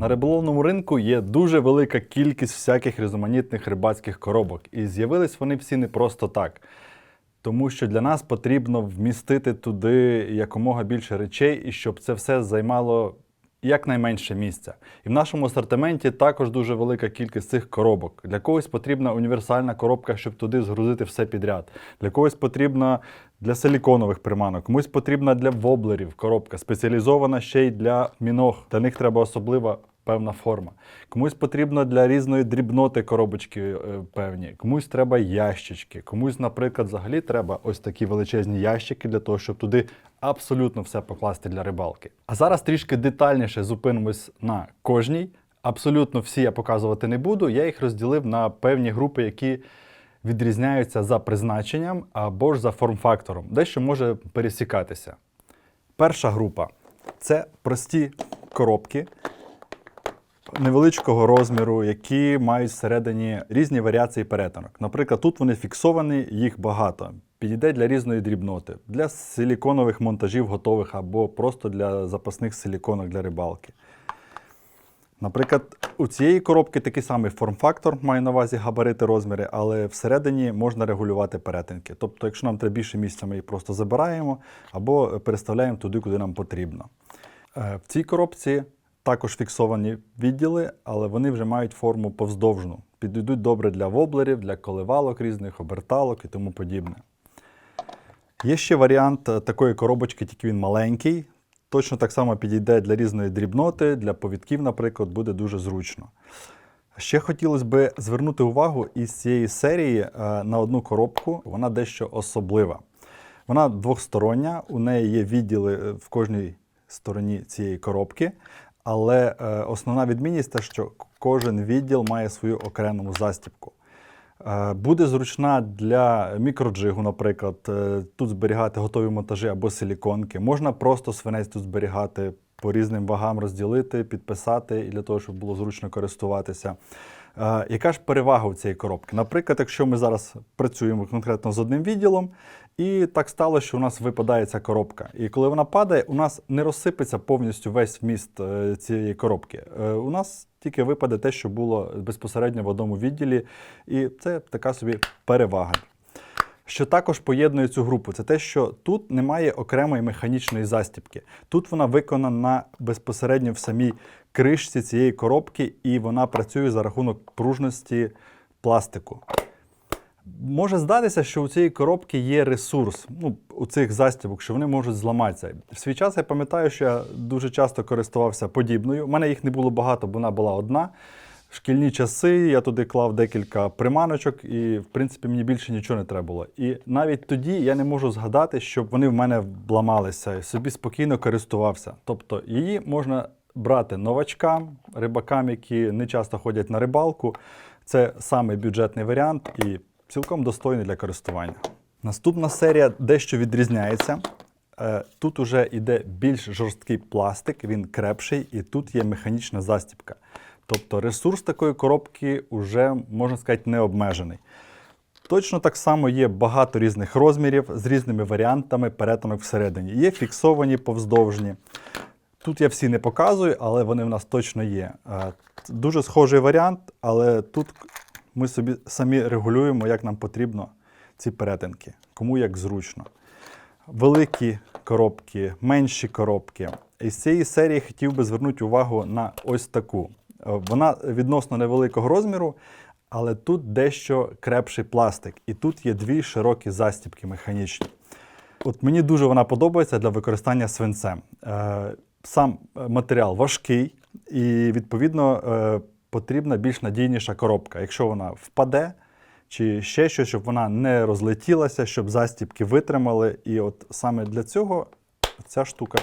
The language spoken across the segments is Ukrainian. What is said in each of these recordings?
На риболовному ринку є дуже велика кількість всяких різноманітних рибацьких коробок. І з'явились вони всі не просто так. Тому що для нас потрібно вмістити туди якомога більше речей, і щоб це все займало якнайменше місця. І в нашому асортименті також дуже велика кількість цих коробок. Для когось потрібна універсальна коробка, щоб туди згрузити все підряд. Для когось потрібна для силіконових приманок, комусь потрібна для воблерів коробка, спеціалізована ще й для міног. Для них треба особлива певна форма. Комусь потрібно для різної дрібноти коробочки певні, комусь треба ящички, комусь, наприклад, взагалі треба ось такі величезні ящики для того, щоб туди абсолютно все покласти для рибалки. А зараз трішки детальніше зупинимось на кожній. Абсолютно всі я показувати не буду, я їх розділив на певні групи, які відрізняються за призначенням або ж за форм-фактором. Дещо може пересікатися. Перша група – це прості коробки невеличкого розміру, які мають всередині різні варіації перетинок. Наприклад, тут вони фіксовані, їх багато. Підійде для різної дрібноти, для силіконових монтажів готових або просто для запасних силіконок для рибалки. Наприклад, у цієї коробки такий самий форм-фактор, маю на увазі габарити, розміри, але всередині можна регулювати перетинки. Тобто, якщо нам треба більше місця, ми їх просто забираємо або переставляємо туди, куди нам потрібно. В цій коробці також фіксовані відділи, але вони вже мають форму повздовжну. Підійдуть добре для воблерів, для коливалок різних, оберталок і тому подібне. Є ще варіант такої коробочки, тільки він маленький. Точно так само підійде для різної дрібноти, для повідків, наприклад, буде дуже зручно. Ще хотілося б звернути увагу із цієї серії на одну коробку. Вона дещо особлива. Вона двостороння, у неї є відділи в кожній стороні цієї коробки, але основна відмінність те, що кожен відділ має свою окрему застібку. Буде зручна для мікроджигу, наприклад, тут зберігати готові монтажі або силіконки. Можна просто свинець тут зберігати, по різним вагам розділити, підписати, і для того, щоб було зручно користуватися. Яка ж перевага у цієї коробки? Наприклад, якщо ми зараз працюємо конкретно з одним відділом, і так стало, що у нас випадає ця коробка. І коли вона падає, у нас не розсипеться повністю весь вміст цієї коробки. У нас тільки випаде те, що було безпосередньо в одному відділі, і це така собі перевага. Що також поєднує цю групу, це те, що тут немає окремої механічної застібки. Тут вона виконана безпосередньо в самій кришці цієї коробки, і вона працює за рахунок пружності пластику. Може здатися, що у цієї коробки є ресурс, у цих застібок, що вони можуть зламатися. В свій час я пам'ятаю, що я дуже часто користувався подібною. У мене їх не було багато, бо вона була одна. В шкільні часи я туди клав декілька приманочок і, в принципі, мені більше нічого не треба було. І навіть тоді я не можу згадати, щоб вони в мене ламалися і собі спокійно користувався. Тобто її можна брати новачкам, рибакам, які не часто ходять на рибалку. Це самий бюджетний варіант і цілком достойний для користування. Наступна серія дещо відрізняється. Тут уже йде більш жорсткий пластик, він крепший, і тут є механічна застібка. Тобто ресурс такої коробки вже, можна сказати, не обмежений. Точно так само є багато різних розмірів з різними варіантами перетинок всередині. Є фіксовані, повздовжні. Тут я всі не показую, але вони в нас точно є. Дуже схожий варіант, але тут ми собі самі регулюємо, як нам потрібно ці перетинки, кому як зручно. Великі коробки, менші коробки. Із цієї серії хотів би звернути увагу на ось таку. Вона відносно невеликого розміру, але тут дещо крепший пластик. І тут є дві широкі застібки механічні. От мені дуже вона подобається для використання свинцем. Сам матеріал важкий і, відповідно, потрібна більш надійніша коробка. Якщо вона впаде чи ще щось, щоб вона не розлетілася, щоб застібки витримали. І от саме для цього ця штука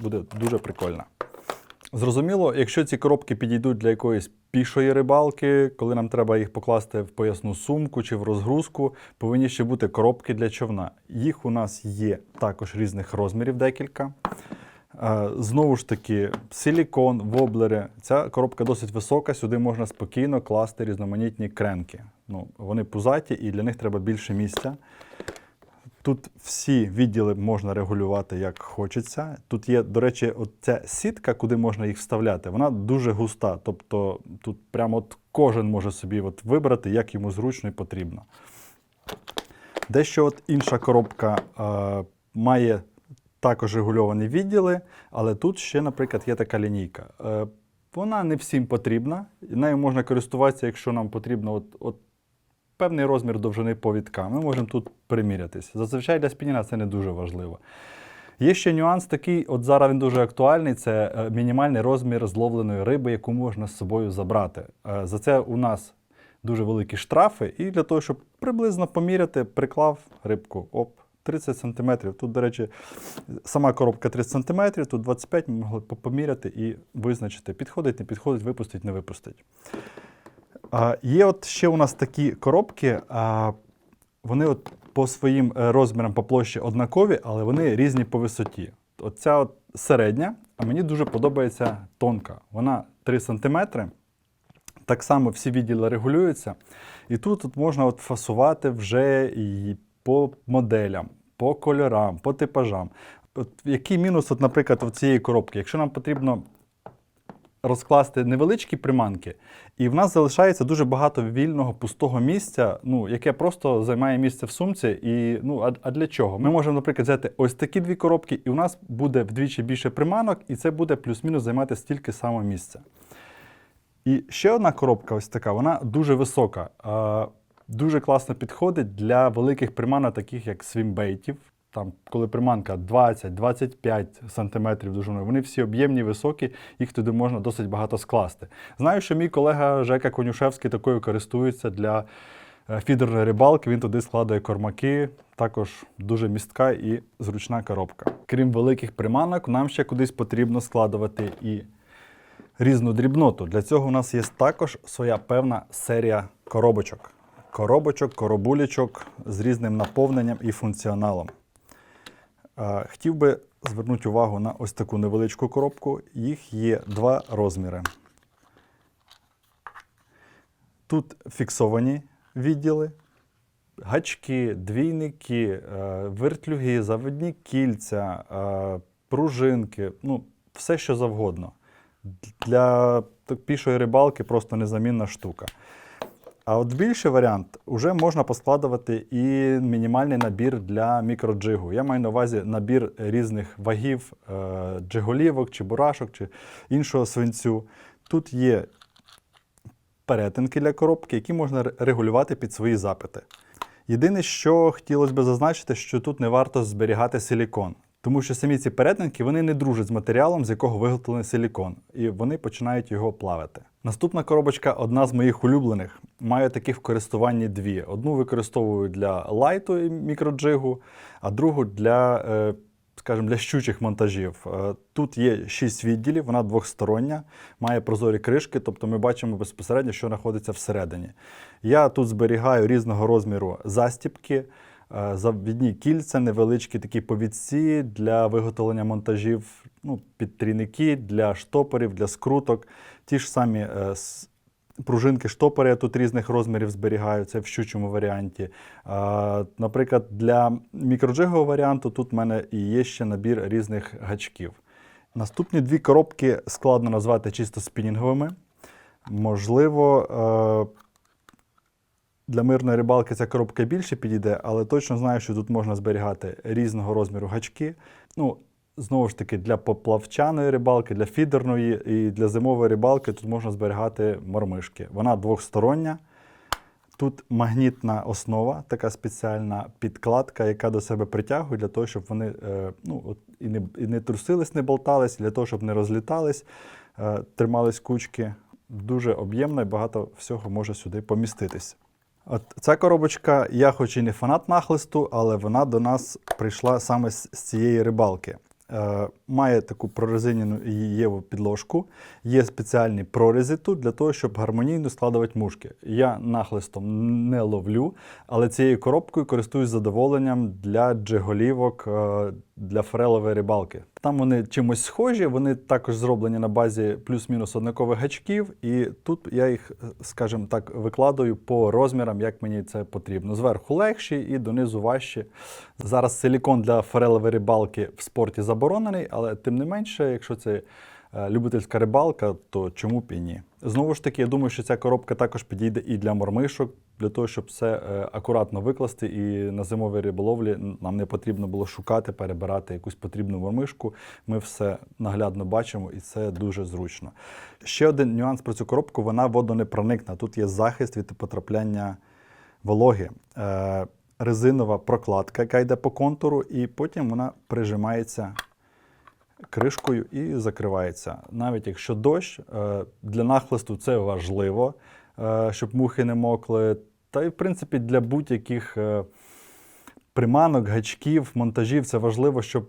буде дуже прикольна. Зрозуміло, якщо ці коробки підійдуть для якоїсь пішої рибалки, коли нам треба їх покласти в поясну сумку чи в розгрузку, повинні ще бути коробки для човна. Їх у нас є також різних розмірів декілька. Знову ж таки, силікон, воблери. Ця коробка досить висока, сюди можна спокійно класти різноманітні кренки. Вони пузаті і для них треба більше місця. Тут всі відділи можна регулювати як хочеться. Тут є, до речі, оця сітка, куди можна їх вставляти, вона дуже густа. Тобто тут прямо от кожен може собі от вибрати, як йому зручно і потрібно. Дещо от інша коробка має також регульовані відділи, але тут ще, наприклад, є така лінійка. Вона не всім потрібна, нею можна користуватися, якщо нам потрібно от певний розмір довжини повідка. Ми можемо тут примірятись. Зазвичай для спінінга це не дуже важливо. Є ще нюанс такий, от зараз він дуже актуальний, це мінімальний розмір зловленої риби, яку можна з собою забрати. За це у нас дуже великі штрафи, і для того, щоб приблизно поміряти, приклав рибку, 30 см. Тут, до речі, сама коробка 30 см, тут 25 ми могли поміряти і визначити, підходить, не підходить, випустить, не випустить. Є от ще у нас такі коробки, вони от по своїм розмірам по площі однакові, але вони різні по висоті. Оця от середня, а мені дуже подобається тонка. Вона 3 см. Так само всі відділи регулюються. І тут можна от фасувати вже і по моделям, по кольорам, по типажам. От який мінус, от, наприклад, цієї коробки? Якщо нам потрібно розкласти невеличкі приманки, і в нас залишається дуже багато вільного пустого місця, яке просто займає місце в сумці. І, а для чого? Ми можемо, наприклад, взяти ось такі дві коробки, і у нас буде вдвічі більше приманок, і це буде плюс-мінус займати стільки само місця. І ще одна коробка ось така, вона дуже висока. Дуже класно підходить для великих приманок, таких як свімбейтів. Там, коли приманка 20-25 см довжиною, вони всі об'ємні, високі, їх туди можна досить багато скласти. Знаю, що мій колега Жека Конюшевський такою користується для фідерної рибалки, він туди складає кормаки, також дуже містка і зручна коробка. Крім великих приманок, нам ще кудись потрібно складувати і різну дрібноту. Для цього у нас є також своя певна серія коробочок. Коробулечок з різним наповненням і функціоналом. Хотів би звернути увагу на ось таку невеличку коробку. Їх є два розміри. Тут фіксовані відділи, гачки, двійники, вертлюги, заводні кільця, пружинки, все що завгодно. Для пішої рибалки просто незамінна штука. А от більший варіант вже можна поскладувати і мінімальний набір для мікроджигу. Я маю на увазі набір різних вагів, джиголівок, чи бурашок, чи іншого свинцю. Тут є перетинки для коробки, які можна регулювати під свої запити. Єдине, що хотілося б зазначити, що тут не варто зберігати силікон. Тому що самі ці перетинки, вони не дружать з матеріалом, з якого виготовлений силікон, і вони починають його плавити. Наступна коробочка – одна з моїх улюблених. Маю таких в користуванні дві. Одну використовую для лайту і мікроджигу, а другу для, скажімо, для щучих монтажів. Тут є 6 відділів, вона двохстороння, має прозорі кришки, тобто ми бачимо безпосередньо, що знаходиться всередині. Я тут зберігаю різного розміру застіпки, завідні кільця, невеличкі такі повідці для виготовлення монтажів, підтрійники для штопорів, для скруток. Ті ж самі пружинки штопори я тут різних розмірів зберігаю, це в щучому варіанті. Наприклад, для мікроджигового варіанту тут в мене і є ще набір різних гачків. Наступні дві коробки складно назвати чисто спінінговими. Можливо, для мирної рибалки ця коробка більше підійде, але точно знаю, що тут можна зберігати різного розміру гачки. Знову ж таки, для поплавчаної рибалки, для фідерної і для зимової рибалки тут можна зберігати мормишки. Вона двохстороння. Тут магнітна основа, така спеціальна підкладка, яка до себе притягує для того, щоб вони і не трусились, не болтались, для того, щоб не розлітались, тримались кучки. Дуже об'ємна і багато всього може сюди поміститись. От ця коробочка, я хоч і не фанат нахлисту, але вона до нас прийшла саме з цієї рибалки. Має таку прорезинену єву підложку, є спеціальні прорізи тут для того, щоб гармонійно складувати мушки. Я нахлистом не ловлю, але цією коробкою користуюсь задоволенням для джиголівок, для форелевої рибалки. Там вони чимось схожі, вони також зроблені на базі плюс-мінус однакових гачків, і тут я їх, скажімо так, викладаю по розмірам, як мені це потрібно. Зверху легші і донизу важчі. Зараз силікон для форелевої рибалки в спорті заборонений, але тим не менше, якщо це любительська рибалка, то чому б і ні. Знову ж таки, я думаю, що ця коробка також підійде і для мормишок, для того, щоб все акуратно викласти, і на зимовій риболовлі нам не потрібно було шукати, перебирати якусь потрібну мормишку. Ми все наглядно бачимо, і це дуже зручно. Ще один нюанс про цю коробку – вона водонепроникна. Тут є захист від потрапляння вологи. Резинова прокладка, яка йде по контуру, і потім вона прижимається кришкою і закривається. Навіть якщо дощ, для нахлисту це важливо, щоб мухи не мокли. Та й, в принципі, для будь-яких приманок, гачків, монтажів це важливо, щоб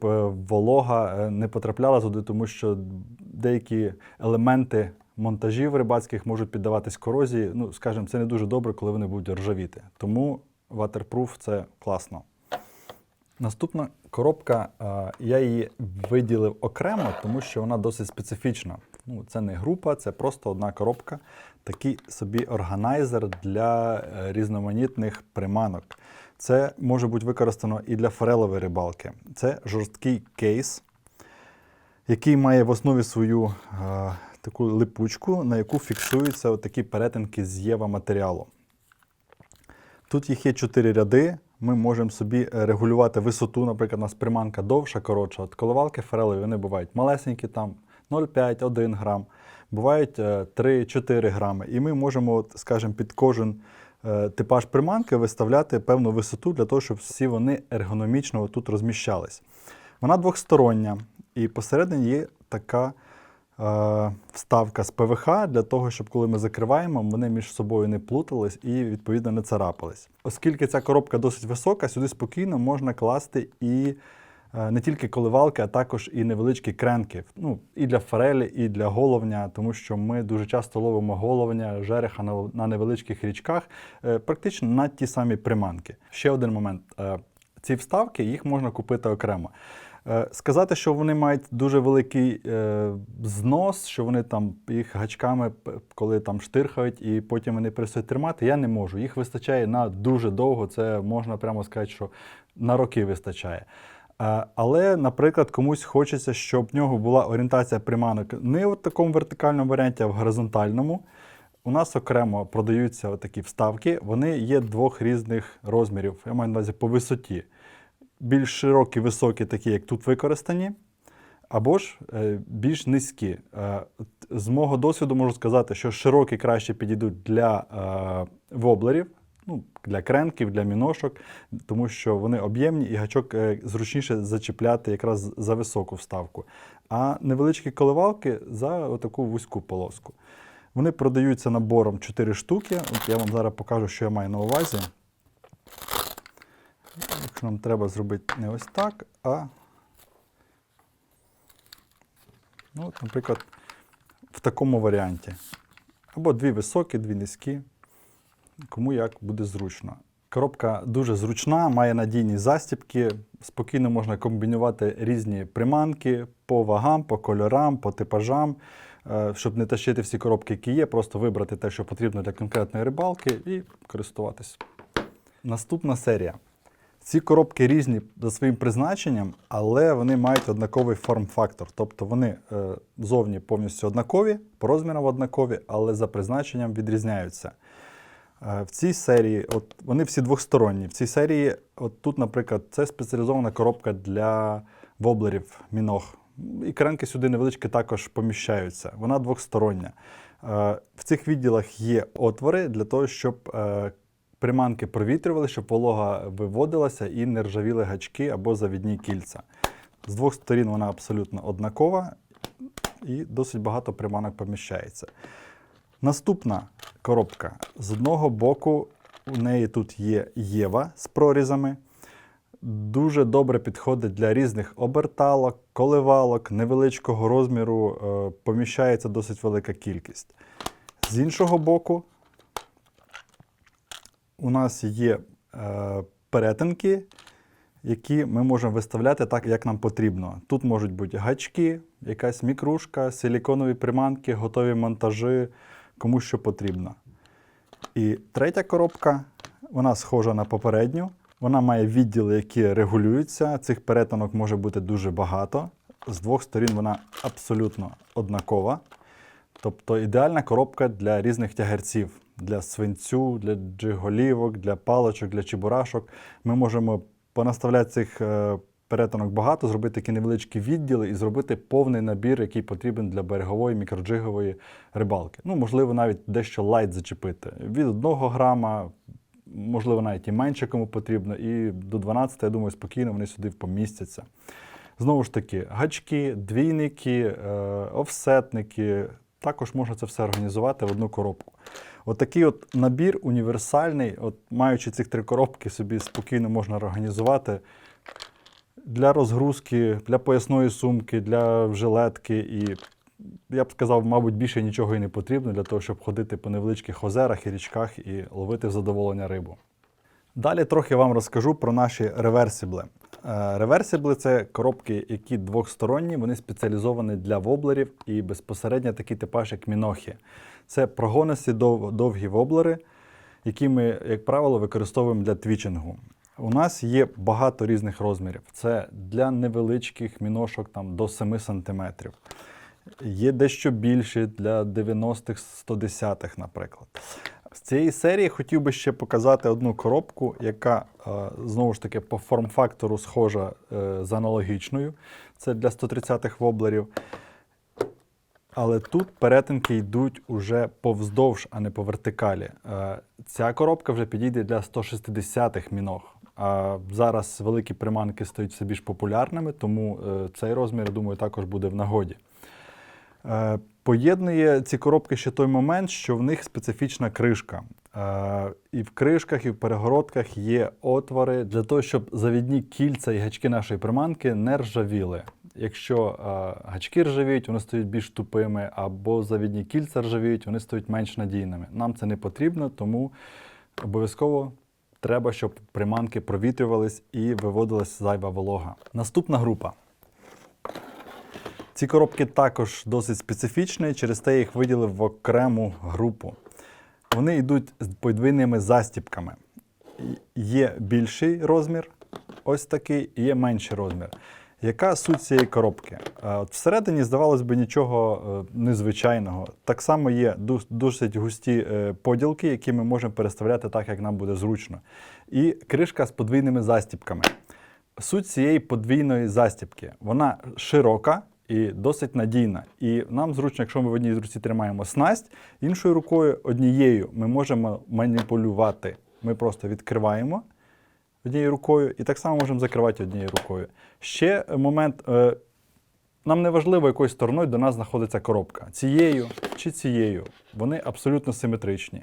волога не потрапляла туди, тому що деякі елементи монтажів рибацьких можуть піддаватись корозії. Ну, скажімо, це не дуже добре, коли вони будуть ржавіти. Тому waterproof – це класно. Наступна коробка, я її виділив окремо, тому що вона досить специфічна. Ну, це не група, це просто одна коробка. Такий собі органайзер для різноманітних приманок. Це може бути використано і для форелевої рибалки. Це жорсткий кейс, який має в основі свою таку липучку, на яку фіксуються такі перетинки з єва матеріалу. Тут їх є 4 ряди. Ми можемо собі регулювати висоту, наприклад, у нас приманка довша, коротша. От коливалки форелеві, вони бувають малесенькі, там 0,5-1 грам, бувають 3-4 грами. І ми можемо, скажімо, під кожен типаж приманки виставляти певну висоту для того, щоб всі вони ергономічно тут розміщались. Вона двохстороння, і посередині є така вставка з ПВХ для того, щоб коли ми закриваємо, вони між собою не плутались і, відповідно, не царапались. Оскільки ця коробка досить висока, сюди спокійно можна класти і не тільки коливалки, а також і невеличкі кренки. Ну, і для форелі, і для головня, тому що ми дуже часто ловимо головня, жереха на невеличких річках, практично на ті самі приманки. Ще один момент. Ці вставки, їх можна купити окремо. Сказати, що вони мають дуже великий знос, що вони там їх гачками, коли там штирхають і потім вони перестають тримати, я не можу. Їх вистачає на дуже довго, це можна прямо сказати, що на роки вистачає. Але, наприклад, комусь хочеться, щоб в нього була орієнтація приманок не в такому вертикальному варіанті, а в горизонтальному. У нас окремо продаються такі вставки, вони є двох різних розмірів, я маю на увазі по висоті. Більш широкі, високі, такі, як тут використані, або ж більш низькі. З мого досвіду можу сказати, що широкі краще підійдуть для воблерів, ну, для кренків, для міношок, тому що вони об'ємні і гачок зручніше зачіпляти якраз за високу вставку. А невеличкі коливалки за таку вузьку полоску. Вони продаються набором 4 штуки. От я вам зараз покажу, що я маю на увазі. Якщо нам треба зробити не ось так, а, ну, наприклад, в такому варіанті. Або 2 високі, 2 низькі, кому як буде зручно. Коробка дуже зручна, має надійні застібки, спокійно можна комбінувати різні приманки по вагам, по кольорам, по типажам, щоб не тащити всі коробки, які є, просто вибрати те, що потрібно для конкретної рибалки і користуватись. Наступна серія. Ці коробки різні за своїм призначенням, але вони мають однаковий форм-фактор. Тобто вони зовні повністю однакові, по розмірам однакові, але за призначенням відрізняються. В цій серії, от, вони всі двосторонні. В цій серії, от тут, наприклад, це спеціалізована коробка для воблерів Міног. І кренки сюди невеличкі також поміщаються. Вона двостороння. В цих відділах є отвори для того, щоб приманки провітрювали, щоб волога виводилася і не ржавіли гачки або завідні кільця. З двох сторін вона абсолютно однакова і досить багато приманок поміщається. Наступна коробка. З одного боку у неї тут є єва з прорізами. Дуже добре підходить для різних оберталок, коливалок, невеличкого розміру, поміщається досить велика кількість. З іншого боку у нас є перетинки, які ми можемо виставляти так, як нам потрібно. Тут можуть бути гачки, якась мікрушка, силіконові приманки, готові монтажі, кому що потрібно. І третя коробка, вона схожа на попередню. Вона має відділи, які регулюються. Цих перетинок може бути дуже багато. З двох сторін вона абсолютно однакова. Тобто ідеальна коробка для різних тягарців. Для свинцю, для джиголівок, для паличок, для чебурашок. Ми можемо понаставляти цих перетинок багато, зробити такі невеличкі відділи і зробити повний набір, який потрібен для берегової, мікроджигової рибалки. Ну, можливо, навіть дещо лайт зачепити. Від 1 грама, можливо, навіть і менше кому потрібно. І до 12, я думаю, спокійно вони сюди помістяться. Знову ж таки, гачки, двійники, офсетники. Також можна це все організувати в одну коробку. Отакий от набір універсальний, маючи цих 3 коробки, собі спокійно можна організувати для розгрузки, для поясної сумки, для жилетки. І я б сказав, мабуть, більше нічого і не потрібно для того, щоб ходити по невеличких озерах і річках і ловити в задоволення рибу. Далі трохи вам розкажу про наші реверсібли. Реверсібли – це коробки, які двохсторонні, вони спеціалізовані для воблерів і безпосередньо такий типаж, як мінохи. Це прогонисті довгі воблери, які ми, як правило, використовуємо для твічингу. У нас є багато різних розмірів. Це для невеличких міношок там, до 7 см. Є дещо більші для 90-х, 110-х, наприклад. З цієї серії хотів би ще показати одну коробку, яка, знову ж таки, по форм-фактору схожа з аналогічною. Це для 130-х воблерів. Але тут перетинки йдуть уже повздовж, а не по вертикалі. Ця коробка вже підійде для 160-х міног. А зараз великі приманки стають все більш популярними, тому цей розмір, я думаю, також буде в нагоді. Поєднує ці коробки ще той момент, що в них специфічна кришка. І в кришках, і в перегородках є отвори для того, щоб завідні кільця і гачки нашої приманки не ржавіли. Якщо гачки ржавіють, вони стають більш тупими, або завідні кільця ржавіють, вони стають менш надійними. Нам це не потрібно, тому обов'язково треба, щоб приманки провітрювались і виводилась зайва волога. Наступна група. Ці коробки також досить специфічні, через те я їх виділив в окрему групу. Вони йдуть з подвійними застібками. Є більший розмір, ось такий, і є менший розмір. Яка суть цієї коробки? Всередині, здавалось би, нічого незвичайного. Так само є досить густі поділки, які ми можемо переставляти так, як нам буде зручно. І кришка з подвійними застібками. Суть цієї подвійної застібки. Вона широка і досить надійна. І нам зручно, якщо ми в одній руці тримаємо снасть, іншою рукою, однією, ми можемо маніпулювати. Ми просто відкриваємо однією рукою і так само можемо закривати однією рукою. Ще момент, нам не важливо, якою стороною до нас знаходиться коробка. Цією чи цією. Вони абсолютно симетричні.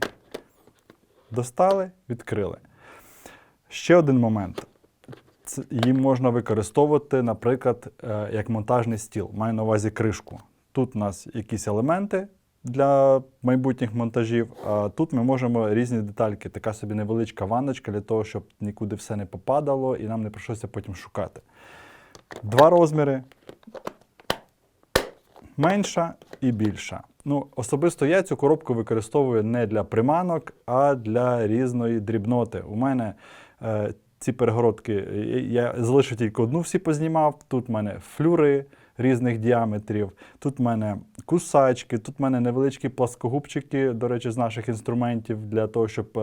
Достали, відкрили. Ще один момент. Їм можна використовувати, наприклад, як монтажний стіл. Маю на увазі кришку. Тут у нас якісь елементи для майбутніх монтажів, а тут ми можемо різні детальки. Така собі невеличка ванночка для того, щоб нікуди все не попадало і нам не прийшлося потім шукати. 2 розміри. Менша і більша. Ну, особисто я цю коробку використовую не для приманок, а для різної дрібноти. У мене ці перегородки, я залишив тільки одну, всі познімав. Тут в мене флюри різних діаметрів, тут в мене кусачки, тут в мене невеличкі пласкогубчики, до речі, з наших інструментів, для того, щоб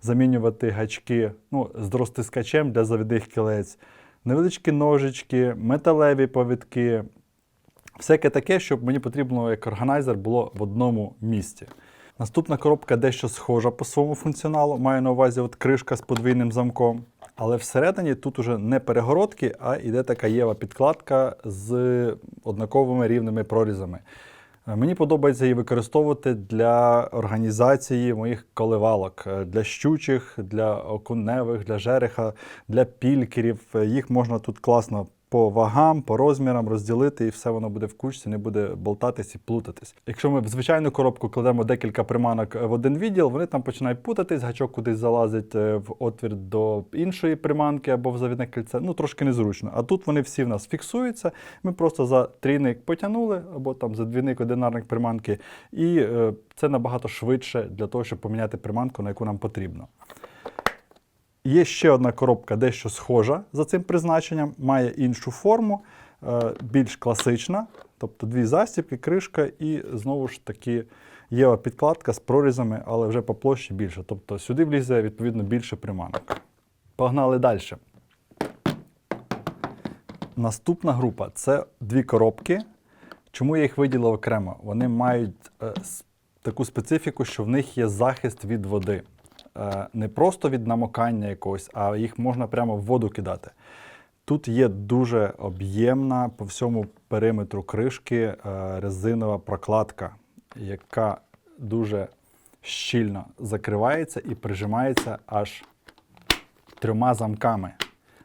замінювати гачки, ну, з розтискачем для завідних кілець, невеличкі ножички, металеві повідки. Всяке таке, щоб мені потрібно, як органайзер, було в одному місці. Наступна коробка дещо схожа по своєму функціоналу. Маю на увазі от кришка з подвійним замком. Але всередині тут уже не перегородки, а йде така єва підкладка з однаковими рівними прорізами. Мені подобається її використовувати для організації моїх коливалок. Для щучих, для окуневих, для жереха, для пількерів. Їх можна тут класно по вагам, по розмірам розділити, і все воно буде в кучці, не буде болтатись і плутатись. Якщо ми в звичайну коробку кладемо декілька приманок в один відділ, вони там починають путатись, гачок кудись залазить в отвір до іншої приманки або в завідне кільце, ну трошки незручно. А тут вони всі в нас фіксуються, ми просто за трійник потягнули, або там за двійник одинарник приманки, і це набагато швидше для того, щоб поміняти приманку, на яку нам потрібно. Є ще одна коробка, дещо схожа за цим призначенням, має іншу форму, більш класична, тобто дві застібки, кришка і знову ж таки є підкладка з прорізами, але вже по площі більше. Тобто сюди влізе відповідно більше приманок. Погнали далі. Наступна група – це дві коробки. Чому я їх виділив окремо? Вони мають таку специфіку, що в них є захист від води. Не просто від намокання якогось, а їх можна прямо в воду кидати. Тут є дуже об'ємна по всьому периметру кришки резинова прокладка, яка дуже щільно закривається і прижимається аж 3 замками.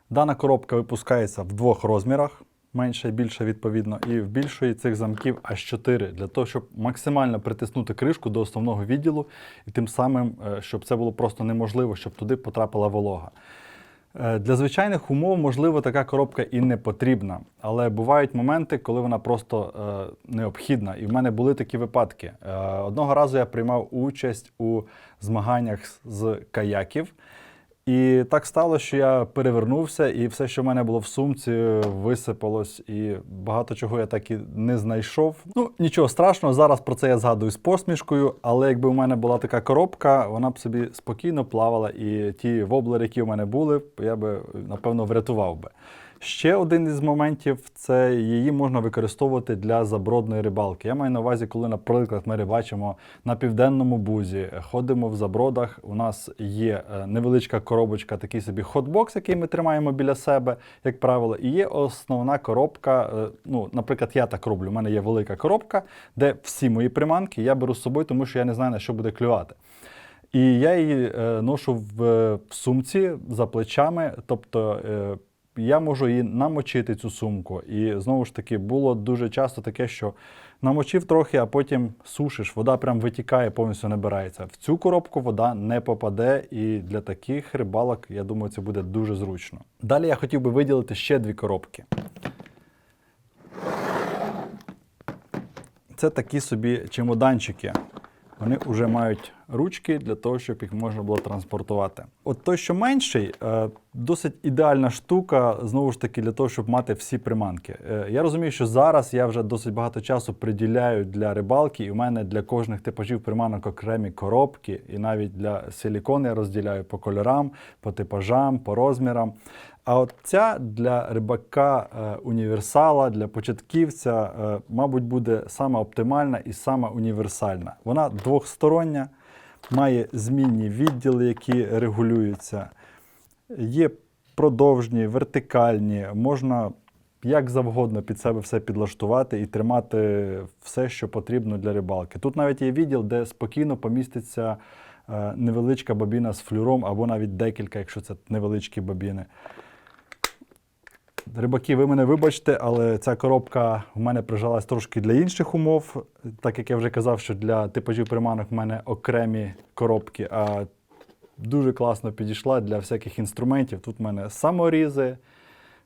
Дана коробка випускається в 2 розмірах, менше і більше відповідно, і в більшої цих замків аж 4, для того, щоб максимально притиснути кришку до основного відділу, і тим самим, щоб це було просто неможливо, щоб туди потрапила волога. Для звичайних умов, можливо, така коробка і не потрібна, але бувають моменти, коли вона просто необхідна. І в мене були такі випадки. Одного разу я приймав участь у змаганнях з каяків, і так сталося, що я перевернувся, і все, що в мене було в сумці, висипалось, і багато чого я так і не знайшов. Ну, нічого страшного, зараз про це я згадую з посмішкою, але якби у мене була така коробка, вона б собі спокійно плавала, і ті воблери, які у мене були, я би, напевно, врятував би. Ще один із моментів – це її можна використовувати для забродної рибалки. Я маю на увазі, коли, наприклад, ми рибачимо на Південному Бузі, ходимо в забродах, у нас є невеличка коробочка, такий собі хотбокс, який ми тримаємо біля себе, як правило, і є основна коробка, ну, наприклад, я так роблю, у мене є велика коробка, де всі мої приманки я беру з собою, тому що я не знаю, на що буде клювати. І я її ношу в сумці за плечами, тобто я можу її намочити, цю сумку. І знову ж таки, було дуже часто таке, що намочив трохи, а потім сушиш, вода прям витікає, повністю набирається. В цю коробку вода не попаде, і для таких рибалок, я думаю, це буде дуже зручно. Далі я хотів би виділити ще 2 коробки. Це такі собі чемоданчики. Вони вже мають ручки для того, щоб їх можна було транспортувати. От той, що менший, досить ідеальна штука, знову ж таки, для того, щоб мати всі приманки. Я розумію, що зараз я вже досить багато часу приділяю для рибалки, і в мене для кожних типажів приманок окремі коробки, і навіть для силікон я розділяю по кольорам, по типажам, по розмірам. А от ця для рибака універсала, для початківця, мабуть, буде сама оптимальна і сама універсальна. Вона двохстороння, має змінні відділи, які регулюються. Є продовжні, вертикальні, можна як завгодно під себе все підлаштувати і тримати все, що потрібно для рибалки. Тут навіть є відділ, де спокійно поміститься невеличка бобіна з флюром, або навіть декілька, якщо це невеличкі бобіни. Рибаки, ви мене вибачте, але ця коробка в мене прижалась трошки для інших умов. Так як я вже казав, що для типажів приманок в мене окремі коробки, а дуже класно підійшла для всяких інструментів. Тут в мене саморізи,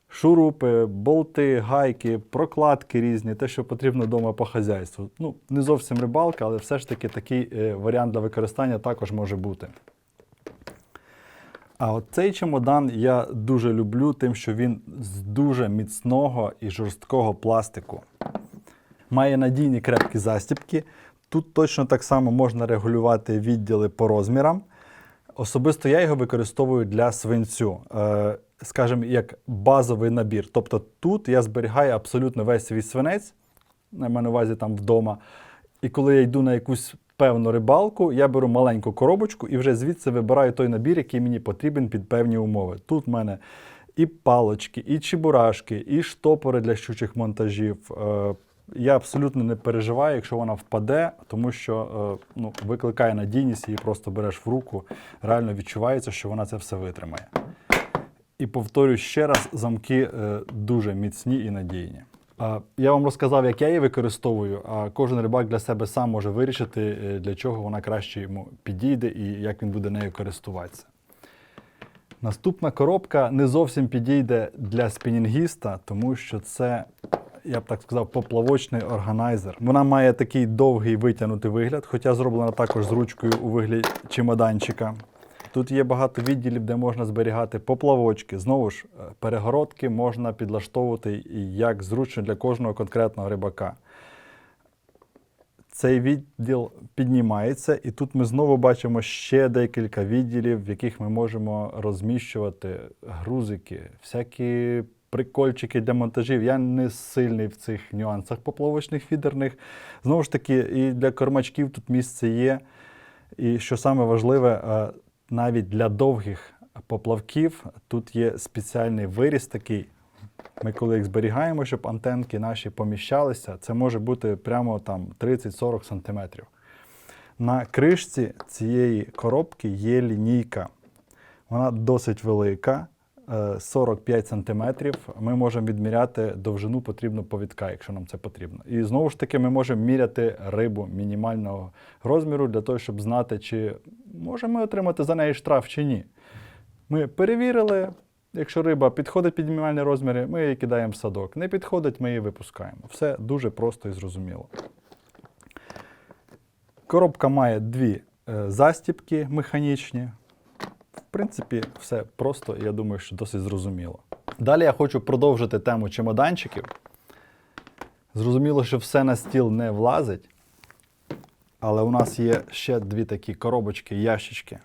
шурупи, болти, гайки, прокладки різні, те, що потрібно вдома по хазяйству. Ну, не зовсім рибалка, але все ж таки такий варіант для використання також може бути. А от цей чемодан я дуже люблю тим, що він з дуже міцного і жорсткого пластику. Має надійні крепкі застібки. Тут точно так само можна регулювати відділи по розмірам. Особисто я його використовую для свинцю, скажімо, як базовий набір. Тобто тут я зберігаю абсолютно весь свій свинець, на мене увазі там вдома. І коли я йду на якусь певну рибалку, я беру маленьку коробочку і вже звідси вибираю той набір, який мені потрібен під певні умови. Тут в мене і палочки, і чебурашки, і штопори для щучих монтажів. Я абсолютно не переживаю, якщо вона впаде, тому що викликає надійність, її просто береш в руку, реально відчувається, що вона це все витримає. І повторюю ще раз, замки дуже міцні і надійні. Я вам розказав, як я її використовую, а кожен рибак для себе сам може вирішити, для чого вона краще йому підійде і як він буде нею користуватися. Наступна коробка не зовсім підійде для спінінгіста, тому що це, я б так сказав, поплавочний органайзер. Вона має такий довгий витягнутий вигляд, хоча зроблена також з ручкою у вигляді чемоданчика. Тут є багато відділів, де можна зберігати поплавочки. Знову ж, перегородки можна підлаштовувати як зручно для кожного конкретного рибака. Цей відділ піднімається, і тут ми знову бачимо ще декілька відділів, в яких ми можемо розміщувати грузики, всякі прикольчики для монтажів. Я не сильний в цих нюансах поплавочних фідерних. Знову ж таки, і для кормачків тут місце є. І що саме важливе, навіть для довгих поплавків тут є спеціальний виріз такий. Ми коли їх зберігаємо, щоб антенки наші поміщалися, це може бути прямо там 30-40 см. На кришці цієї коробки є лінійка. Вона досить велика, 45 см. Ми можемо відміряти довжину потрібну повідка, якщо нам це потрібно. І знову ж таки ми можемо міряти рибу мінімального розміру для того, щоб знати, чи можемо ми отримати за неї штраф чи ні. Ми перевірили. Якщо риба підходить під мінімальні розміри, ми її кидаємо в садок. Не підходить, ми її випускаємо. Все дуже просто і зрозуміло. Коробка має дві застіпки механічні. В принципі, все просто, я думаю, що досить зрозуміло. Далі я хочу продовжити тему чемоданчиків. Зрозуміло, що все на стіл не влазить, але у нас є ще дві такі коробочки, ящички.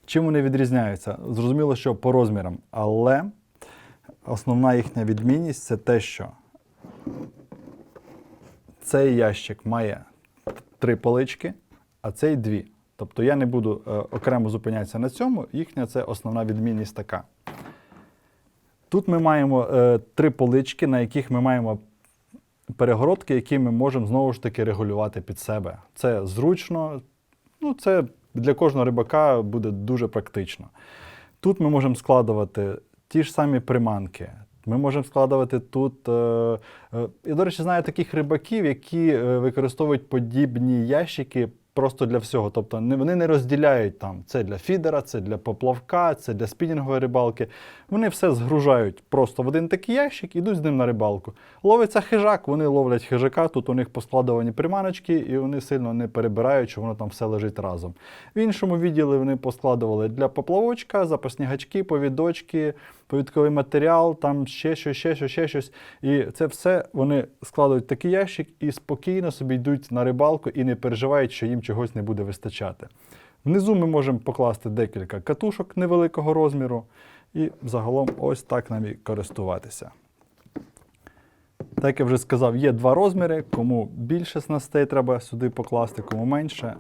Чим вони відрізняються? Зрозуміло, що по розмірам, але основна їхня відмінність – це те, що цей ящик має 3 полички, а цей 2. Тобто я не буду окремо зупинятися на цьому, їхня це основна відмінність така. Тут ми маємо 3 полички, на яких ми маємо перегородки, які ми можемо знову ж таки регулювати під себе. Це зручно, це для кожного рибака буде дуже практично. Тут ми можемо складувати ті ж самі приманки. Ми можемо складувати тут, я, до речі, знаю таких рибаків, які використовують подібні ящики просто для всього. Тобто вони не розділяють там, це для фідера, це для поплавка, це для спінінгової рибалки. Вони все згружають просто в один такий ящик, ідуть з ним на рибалку. Ловиться хижак, вони ловлять хижака, тут у них поскладовані приманочки, і вони сильно не перебирають, що воно там все лежить разом. В іншому відділі вони поскладували для поплавочка, запасні гачки, повідочки, повідковий матеріал, там ще щось. І це все вони складають в такий ящик і спокійно собі йдуть на рибалку і не переживають, що їм чогось не буде вистачати. Внизу ми можемо покласти декілька катушок невеликого розміру і загалом ось так нам і користуватися. Так як я вже сказав, є 2 розміри, кому більше снастей треба сюди покласти, кому менше.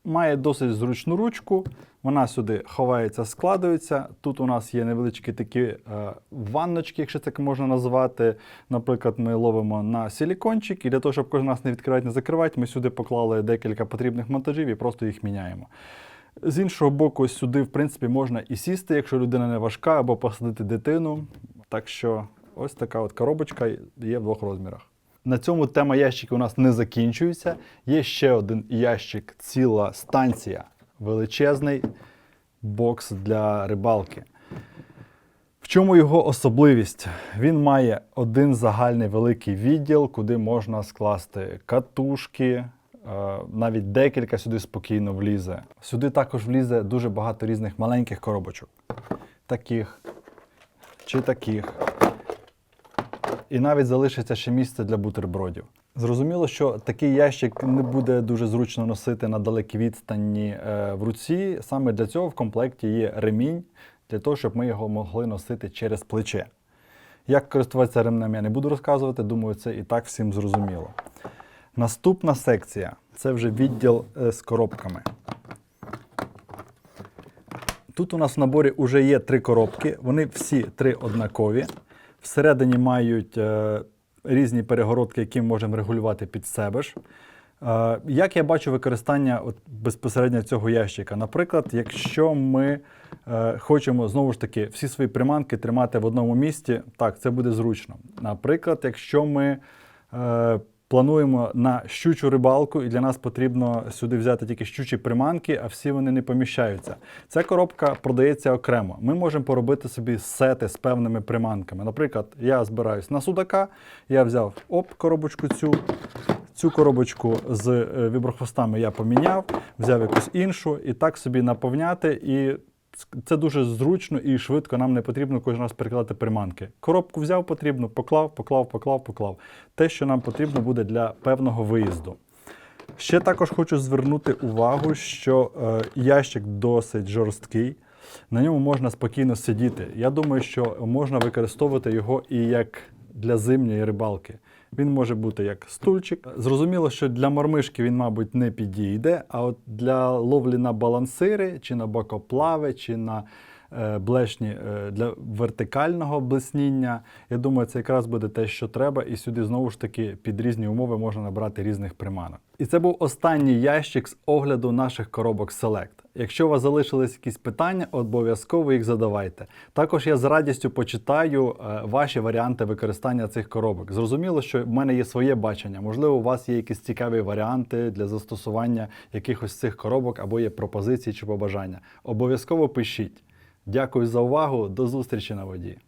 Має досить зручну ручку, вона сюди ховається, складується. Тут у нас є невеличкі такі ванночки, якщо це можна назвати. Наприклад, ми ловимо на силікончик, і для того, щоб кожен раз не відкривати, не закривати, ми сюди поклали декілька потрібних монтажів і просто їх міняємо. З іншого боку, ось сюди, в принципі, можна і сісти, якщо людина не важка, або посадити дитину. Так що ось така от коробочка є в 2 розмірах. На цьому тема ящиків у нас не закінчується. Є ще один ящик, ціла станція, величезний бокс для рибалки. В чому його особливість? Він має один загальний великий відділ, куди можна скласти катушки, навіть декілька сюди спокійно влізе. Сюди також влізе дуже багато різних маленьких коробочок. Таких чи таких. І навіть залишиться ще місце для бутербродів. Зрозуміло, що такий ящик не буде дуже зручно носити на далекій відстані в руці. Саме для цього в комплекті є ремінь, для того, щоб ми його могли носити через плече. Як користуватися ремнем, я не буду розказувати, думаю, це і так всім зрозуміло. Наступна секція – це вже відділ з коробками. Тут у нас в наборі вже є 3 коробки, вони всі 3 однакові. Всередині мають різні перегородки, які ми можемо регулювати під себе ж. Як я бачу використання безпосередньо цього ящика? Наприклад, якщо ми хочемо, знову ж таки, всі свої приманки тримати в одному місці, так, це буде зручно. Наприклад, якщо ми плануємо на щучу рибалку, і для нас потрібно сюди взяти тільки щучі приманки, а всі вони не поміщаються. Ця коробка продається окремо. Ми можемо поробити собі сети з певними приманками. Наприклад, я збираюсь на судака, я взяв коробочку цю коробочку з віброхвостами я поміняв, взяв якусь іншу і так собі наповняти, і це дуже зручно і швидко, нам не потрібно кожен раз перекладати приманки. Коробку взяв потрібно, поклав. Те, що нам потрібно буде для певного виїзду. Ще також хочу звернути увагу, що ящик досить жорсткий, на ньому можна спокійно сидіти. Я думаю, що можна використовувати його і як для зимньої рибалки. Він може бути як стульчик. Зрозуміло, що для мормишки він, мабуть, не підійде, а от для ловлі на балансири, чи на бокоплави, чи на блешні для вертикального блесніння, я думаю, це якраз буде те, що треба, і сюди знову ж таки під різні умови можна набрати різних приманок. І це був останній ящик з огляду наших коробок Select. Якщо у вас залишились якісь питання, обов'язково їх задавайте. Також я з радістю почитаю ваші варіанти використання цих коробок. Зрозуміло, що в мене є своє бачення. Можливо, у вас є якісь цікаві варіанти для застосування якихось цих коробок, або є пропозиції чи побажання. Обов'язково пишіть. Дякую за увагу, до зустрічі на воді!